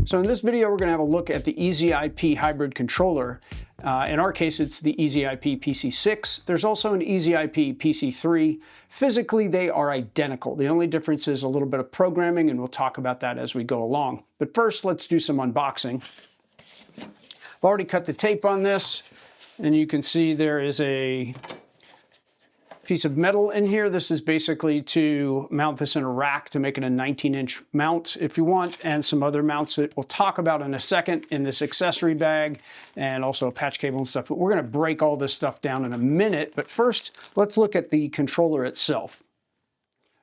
So in this video, we're going to have a look at the ezIP Hybrid Controller. In our case, it's the ezIP PC6. There's also an ezIP PC3. Physically, they are identical. The only difference is a little bit of programming, and we'll talk about that as we go along. But first, let's do some unboxing. I've already cut the tape on this, and you can see there is a piece of metal in here. This is basically to mount this in a rack to make it a 19-inch mount if you want, and some other mounts that we'll talk about in a second in this accessory bag, and also a patch cable and stuff. But we're going to break all this stuff down in a minute. But first, let's look at the controller itself.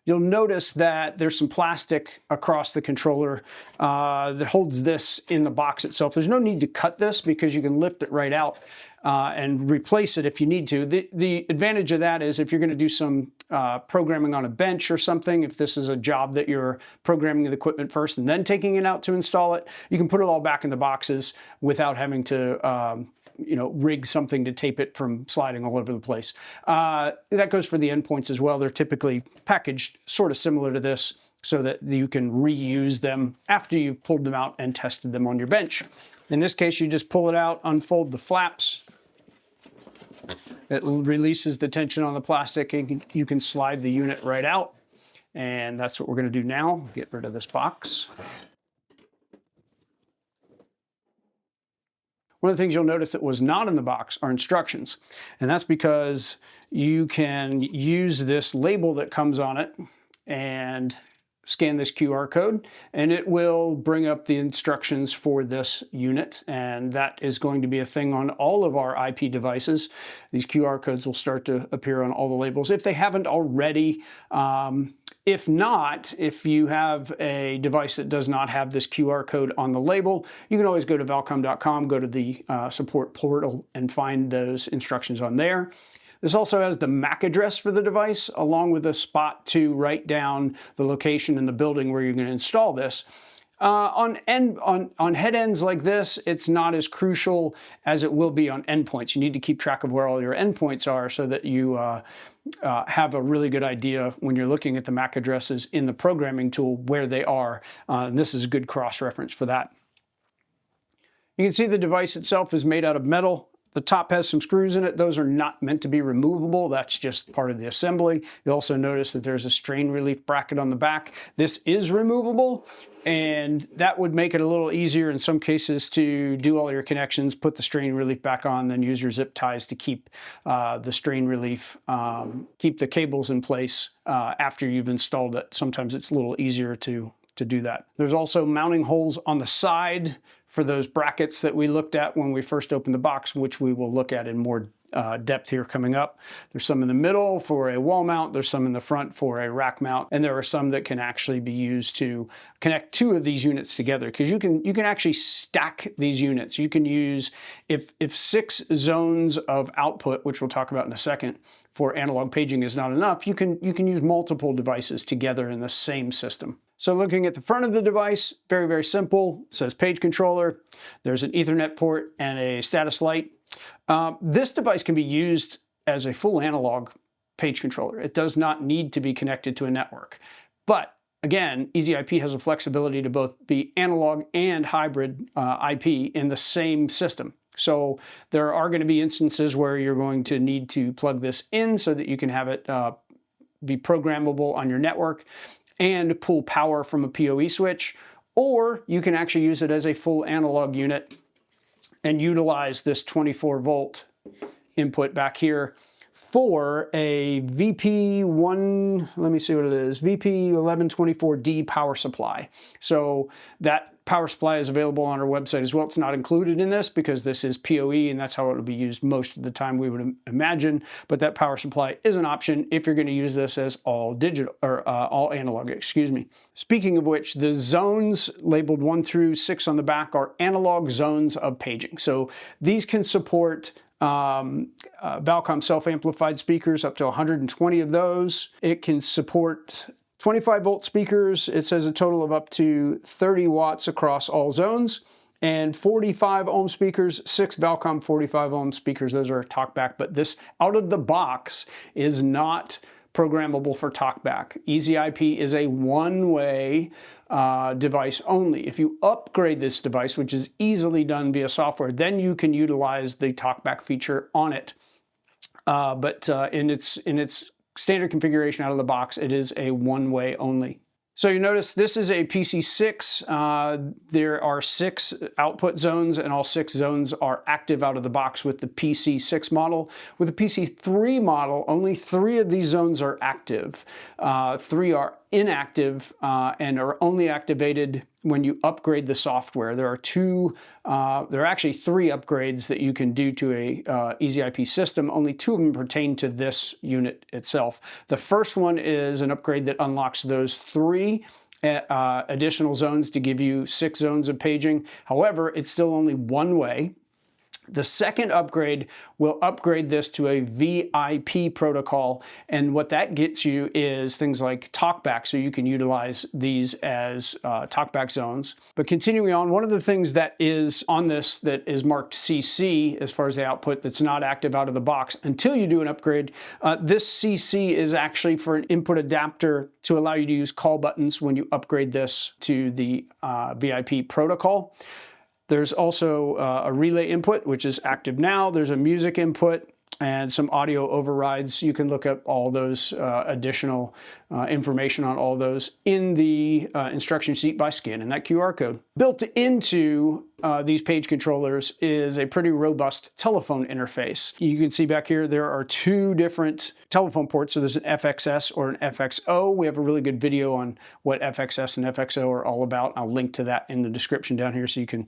You'll notice that there's some plastic across the controller that holds this in the box itself. There's no need to cut this because you can lift it right out and replace it if you need to. The advantage of that is if you're going to do some programming on a bench or something, if this is a job that you're programming the equipment first and then taking it out to install it, you can put it all back in the boxes without having to rig something to tape it from sliding all over the place. That goes for the endpoints as well. They're typically packaged sort of similar to this so that you can reuse them after you've pulled them out and tested them on your bench. In this case, you just pull it out, unfold the flaps. It releases the tension on the plastic, and you can slide the unit right out. And that's what we're going to do now. Get rid of this box. One of the things you'll notice that was not in the box are instructions. And that's because you can use this label that comes on it and scan this QR code, and it will bring up the instructions for this unit. And that is going to be a thing on all of our IP devices. These QR codes will start to appear on all the labels if they haven't already. If not, if you have a device that does not have this QR code on the label, you can always go to valcom.com, go to the support portal, and find those instructions on there. This also has the MAC address for the device, along with a spot to write down the location in the building where you're going to install this. On head ends like this, it's not as crucial as it will be on endpoints. You need to keep track of where all your endpoints are so that you have a really good idea when you're looking at the MAC addresses in the programming tool where they are. And this is a good cross-reference for that. You can see the device itself is made out of metal. The top has some screws in it. Those are not meant to be removable. That's just part of the assembly. You also notice that there's a strain relief bracket on the back. This is removable, and that would make it a little easier in some cases to do all your connections, put the strain relief back on, then use your zip ties to keep the strain relief, keep the cables in place after you've installed it. Sometimes it's a little easier to do that. There's also mounting holes on the side for those brackets that we looked at when we first opened the box, which we will look at in more depth here coming up. There's some in the middle for a wall mount, there's some in the front for a rack mount, and there are some that can actually be used to connect two of these units together, because you can actually stack these units. You can use, if 6 zones of output, which we'll talk about in a second, for analog paging is not enough, you can use multiple devices together in the same system. So looking at the front of the device, very, very simple. It says page controller. There's an Ethernet port and a status light. This device can be used as a full analog page controller. It does not need to be connected to a network. But again, ezIP has a flexibility to both be analog and hybrid IP in the same system. So there are going to be instances where you're going to need to plug this in so that you can have it be programmable on your network and pull power from a PoE switch, or you can actually use it as a full analog unit and utilize this 24-volt input back here for a VP1, let me see what it is, VP1124D power supply. So that power supply is available on our website as well. It's not included in this because this is PoE, and that's how it will be used most of the time, we would imagine. But that power supply is an option if you're going to use this as all digital or all analog, excuse me. Speaking of which, the zones labeled 1 through 6 on the back are analog zones of paging. So these can support Valcom self-amplified speakers, up to 120 of those. It can support 25-volt speakers. It says a total of up to 30 watts across all zones, and 45 ohm speakers, 6 Valcom 45 ohm speakers. Those are talkback, but this out of the box is not programmable for talkback. ezIP is a one-way device only. If you upgrade this device, which is easily done via software, then you can utilize the talkback feature on it. But in its standard configuration out of the box, it is a one-way only. So you notice this is a PC6. There are 6 output zones, and all 6 zones are active out of the box with the PC6 model. With the PC3 model, only 3 of these zones are active. 3 are inactive and are only activated when you upgrade the software. There are actually 3 upgrades that you can do to a ezIP system. Only 2 of them pertain to this unit itself. The first one is an upgrade that unlocks those 3 additional zones to give you 6 zones of paging. However, it's still only one way. The second upgrade will upgrade this to a VIP protocol, and what that gets you is things like talkback, so you can utilize these as talkback zones. But continuing on, one of the things that is on this that is marked CC as far as the output that's not active out of the box until you do an upgrade, this CC is actually for an input adapter to allow you to use call buttons when you upgrade this to the VIP protocol. There's also a relay input, which is active now. There's a music input and some audio overrides. You can look up all those additional information on all those in the instruction sheet by scanning that QR code. Built into these page controllers is a pretty robust telephone interface. You can see back here there are 2 different telephone ports. So there's an FXS or an FXO. We have a really good video on what FXS and FXO are all about. I'll link to that in the description down here so you can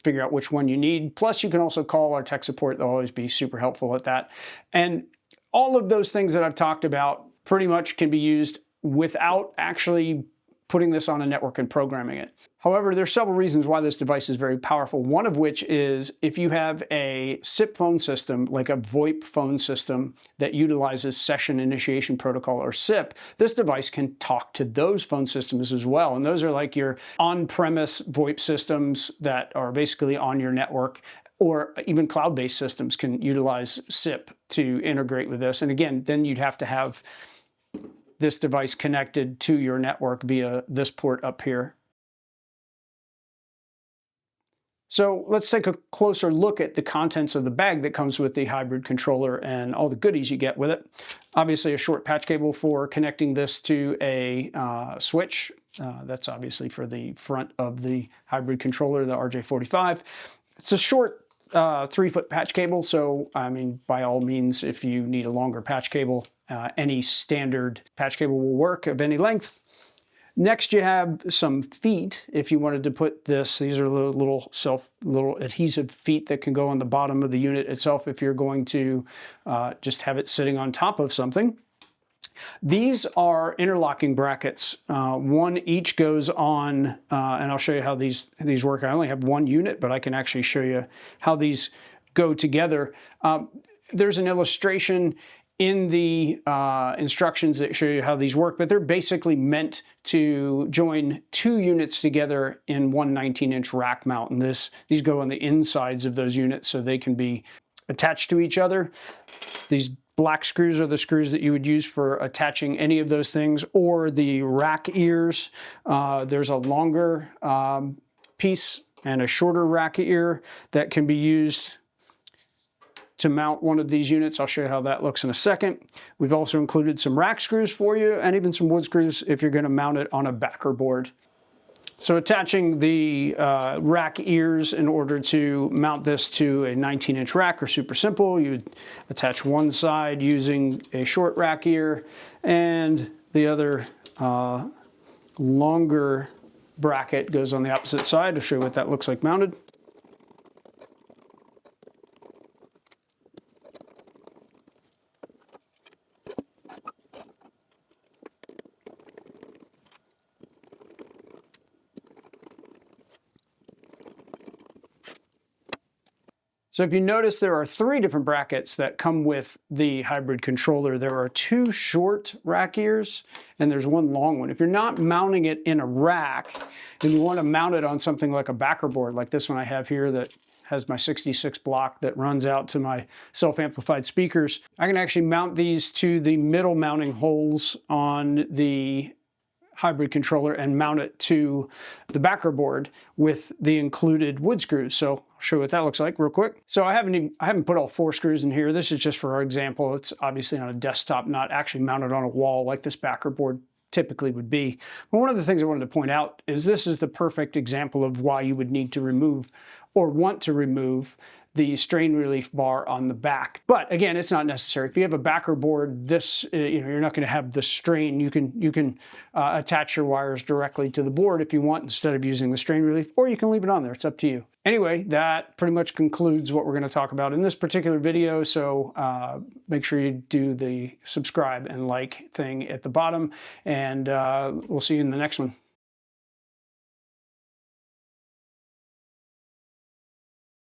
figure out which one you need. Plus, you can also call our tech support. They'll always be super helpful at that. And all of those things that I've talked about pretty much can be used without actually putting this on a network and programming it. However, there's several reasons why this device is very powerful. One of which is if you have a SIP phone system, like a VoIP phone system that utilizes Session Initiation Protocol or SIP, this device can talk to those phone systems as well. And those are like your on-premise VoIP systems that are basically on your network, or even cloud-based systems can utilize SIP to integrate with this. And again, then you'd have to have this device connected to your network via this port up here. So let's take a closer look at the contents of the bag that comes with the hybrid controller and all the goodies you get with it. Obviously a short patch cable for connecting this to a switch. That's obviously for the front of the hybrid controller, the RJ45. It's a short 3-foot patch cable, so I mean, by all means, if you need a longer patch cable, any standard patch cable will work of any length. Next, you have some feet. If you wanted to put this, these are little adhesive feet that can go on the bottom of the unit itself if you're going to just have it sitting on top of something. These are interlocking brackets. One each goes on, and I'll show you how these work. I only have one unit, but I can actually show you how these go together. There's an illustration in the instructions that show you how these work, but they're basically meant to join 2 units together in one 19-inch rack mount. And these go on the insides of those units so they can be attached to each other. These black screws are the screws that you would use for attaching any of those things, or the rack ears. There's a longer piece and a shorter rack ear that can be used to mount one of these units. I'll show you how that looks in a second. We've also included some rack screws for you, and even some wood screws if you're going to mount it on a backer board. So attaching the rack ears in order to mount this to a 19-inch rack are super simple. You would attach one side using a short rack ear, and the other longer bracket goes on the opposite side. I'll show you what that looks like mounted. So if you notice, there are 3 different brackets that come with the hybrid controller. There are 2 short rack ears, and there's 1 long one. If you're not mounting it in a rack, and you want to mount it on something like a backer board, like this one I have here that has my 66 block that runs out to my self-amplified speakers. I can actually mount these to the middle mounting holes on the hybrid controller and mount it to the backer board with the included wood screws. So I'll show you what that looks like real quick. So I haven't put all 4 screws in here. This is just for our example. It's obviously on a desktop, not actually mounted on a wall like this backer board typically would be. But one of the things I wanted to point out is this is the perfect example of why you would need to remove or want to remove the strain relief bar on the back. But again, it's not necessary. If you have a backer board, this you're not going to have the strain. You can attach your wires directly to the board if you want instead of using the strain relief, or you can leave it on there. It's up to you. Anyway, that pretty much concludes what we're going to talk about in this particular video. So make sure you do the subscribe and like thing at the bottom, and we'll see you in the next one.